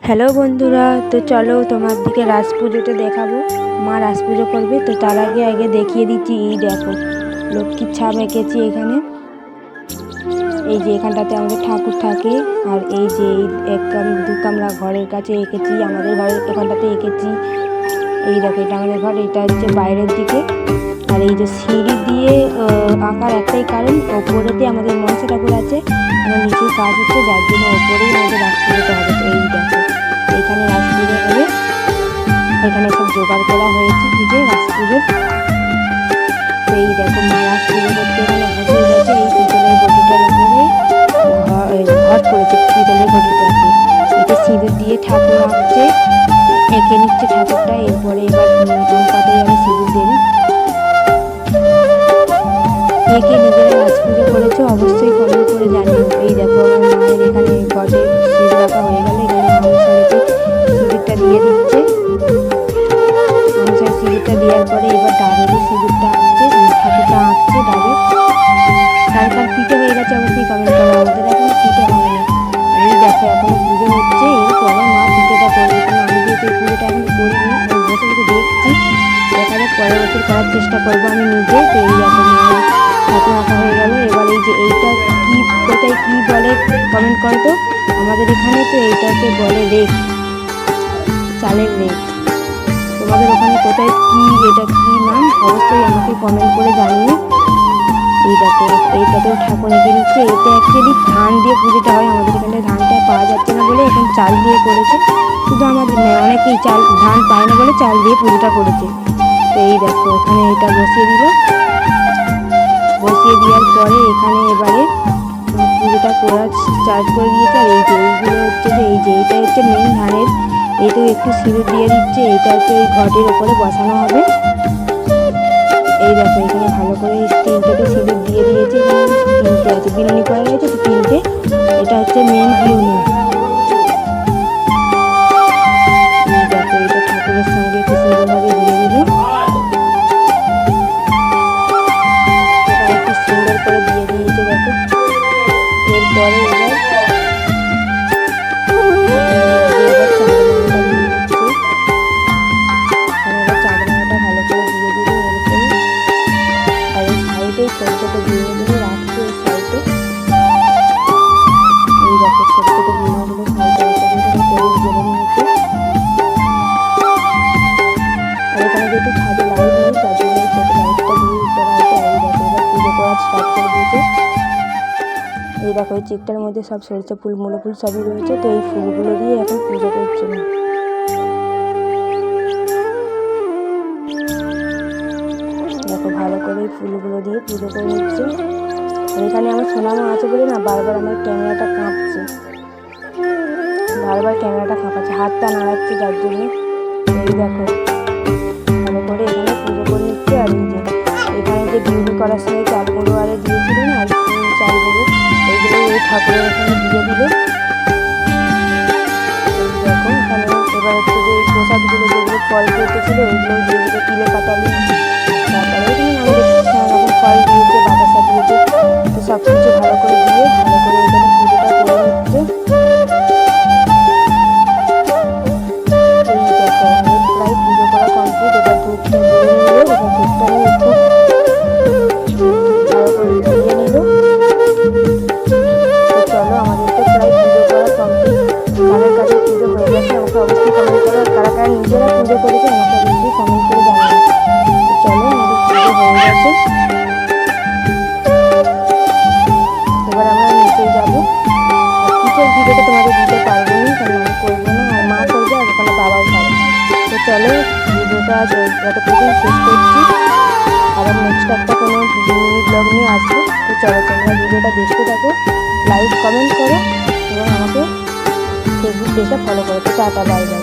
Hello বন্ধুরা, তো চলো তোমার দিকে রাস পুজোটা দেখাবো। মা রাস পুজো করবে, তো তার আগে দেখিয়ে দিচ্ছি। এই দেখো লক্ষ্মীর ছাপ এঁকেছি এখানে। এই যে এখানটাতে আমাদের ঠাকুর থাকে, আর এই যে দু কামরা ঘরের কাছে এঁকেছি, আমাদের ঘরের এখানটাতে এঁকেছি। এই দেখো এটা আমাদের ঘর, এটা হচ্ছে বাইরের দিকে। আর এই যে সিঁড়ি দিয়ে আঁকার একটাই কারণ, ওপরেতে আমাদের মনসা ঠাকুর আছে, মানে নিচের কাজ হচ্ছে, যার জন্য ওপরেই আমাদের রাস পুজোটা হবে। তো এই দেখো এখানে রাস পুজো হবে, এখানে সব জোগাড় করা হয়েছে পুজো রাস পুজোর। তো এই দেখো মা রাস পুজো করতে এখানে বসে গেছে, এই পিতলের ঘটিটার উপরে ঘট করেছে পিতলের ঘটিটাকে। এতে সিঁদুর দিয়ে ঠাকুর আঁকছে, এঁকে নিচ্ছে ঠাকুরটা। এরপরে এবার পাতে যাবে সিঁদুর দেবে। কে কে নিজেরা রাস পুজো করেছে অবশ্যই কমেন্ট করে জানিও। এই দেখো আমার মায়ের এখানে ঘটে সিঁদুর রাখা হয়ে গেল, এখানে অনুসারেতে সিঁদুরটা দিয়ে দিচ্ছে। অনুসারে সিঁদুরটা দেওয়ার পরে এবার ডাবেতে সিঁদুরটা আঁকছে, ঠাকুরটা আঁকছে ডাবে। কার কার পিঠে হয়ে গেছে অবশ্যই কমেন্ট করো, আমাদের এখন পিঠে হয়নি। এই দেখো এখনো পুজো হচ্ছে, এরপরে মা পিঠেটা করবে। কিন্তু আমি যেহেতু পুজোটা এখন করিনি, আমি বসে বসে দেখছি, দেখা যাক পরের বছর করার চেষ্টা করবো আমি নিজে। তো এই দেখো মায়ের ঠাকুর আঁকা হয়ে গেল। এবার এই যে এইটা কি কোথায় কি বলে কমেন্ট করো তো। আমাদের এখানে তো এইটাকে বলে রেক, চালের রেক। তোমাদের ওখানে কোথায় কি, এটা কি নাম অবশ্যই আমাকে কমেন্ট করে জানিও। এই দেখো এইটাতেও ঠাকুর এঁকে নিচ্ছে। এটা অ্যাকচুয়ালি ধান দিয়ে পুজোটা হয়, আমাদের এখানে ধানটা পাওয়া যাচ্ছে না বলে এখন চাল দিয়ে করেছে। শুধু আমাদের নয়, অনেকেই ধান পায় না বলে চাল দিয়ে পুজোটা করেছে। তো এই দেখো এখানে এটা বসিয়ে দিল, বসিয়ে দেওয়ার পরে এখানে এবারে পুজোটা করা স্টার্ট করে দিয়েছে। আর এই যে এইগুলো হচ্ছে যে এই যে এইটা হচ্ছে মেন ধানের, এইটাও একটু সিঁদুর দিয়ে দিচ্ছে। এইটা হচ্ছে ওই ঘটের ওপরে বসানো হবে। এই দেখো এখানে ভালো করে তিনটেতে সিঁদুর দিয়ে দিয়েছে, তিনটে আছে বিনুনি করা গেছে, তো তিনটে। এটা হচ্ছে মেন বিনুনি। দেখো এটা ঠাকুরের সঙ্গে একটু সুন্দরভাবে দিয়ে দিল, এটা একটু সুন্দর করে দিয়ে দিয়েছে। দেখো এরপরে এবার চাঁদমাটা ভালো করে দিয়ে দিল এরপরে। আর এই সাইডে ছোটো ছোটো বিনুগুলো রাখছে, এই সাইডে এই দেখো ছোটো ছোটো বিনুগুলো সাইডে করে জেলে নিয়েছে। আর এখানে যেহেতু ছাদে লাইট নেই, তার জন্য ছোটো লাইটটা দিয়ে করা হয়েছে। আর এই দেখো এবার পুজো করা স্টার্ট করে দিয়েছে। এই দেখো এই চিকটার মধ্যে সব সরষে ফুল, মূলো ফুল সবই রয়েছে। তো এই ফুলগুলো দিয়ে এখন পুজো করছে না। দেখো ভালো করে এই ফুলগুলো দিয়ে পুজো করে নিচ্ছে। আর এখানে আমার সোনামা আছে বলে না বারবার আমার ক্যামেরাটা কাঁপছে, বারবার ক্যামেরাটা কাঁপাচ্ছে, হাতটা নাড়াচ্ছে, যার জন্য। এই দেখো ভালো করে এখানে পুজো করে নিচ্ছে। আর এই যে এখানে যে বিউনি করার সময় চালগুলো আরে দিয়েছিল না, আর চালগুলো এইগুলো এই ঠাকুরের এখানে দিয়ে দিল। দেখো এখানে এবার হচ্ছে যে এই প্রসাদগুলো যেগুলো ফল কেটেছিল ওইগুলো দিয়ে দিল, তিলে কাটালি, তারপরে এখানে আমাদের নানারকম ফল দিয়েছে, বাতাসা দিয়েছে। তো সব কিছু ভালো করে দিয়ে ভালো করে এখানে পুজোটা করে নিচ্ছে। এই দেখো অনেক প্রায় পুজো করা কমপ্লিট। এবার ধূপটা দিয়ে নিল, এবার ধূপটা নিয়ে একটু ভালো করে দিয়ে নিল। তো চলো আমাদের তো প্রায় পুজো করা কমপ্লিট। কাদের কাছে পুজো হয়ে গেছে আমাকে অবশ্যই কমেন্ট করো, আর কারা কারা নিজেরা পুজো করেছে আমাকে অবশ্যই কমেন্ট করে জানাবে। তো চলো আমাদের পুজো হয়ে গেছে, এবার আমরা নিচে যাবো। পিঠের ভিডিওটা তোমাদের দিতে পারবো না, কারণ আমি করবো না, আর মা করবে, আর ওখানে বাবাও পারে। তো চলো ভিডিওটা আজ যতটুকু শেষ করছি, আবার নেক্সট একটা কোনো মিনি ব্লগ নিয়ে আসবো। তো চলো তোমরা ভিডিওটা দেখতে থাকো, লাইক কমেন্ট করো এবং আমাকে ফেসবুক পেজটা ফলো করো। তো টাটা, বাই বাই।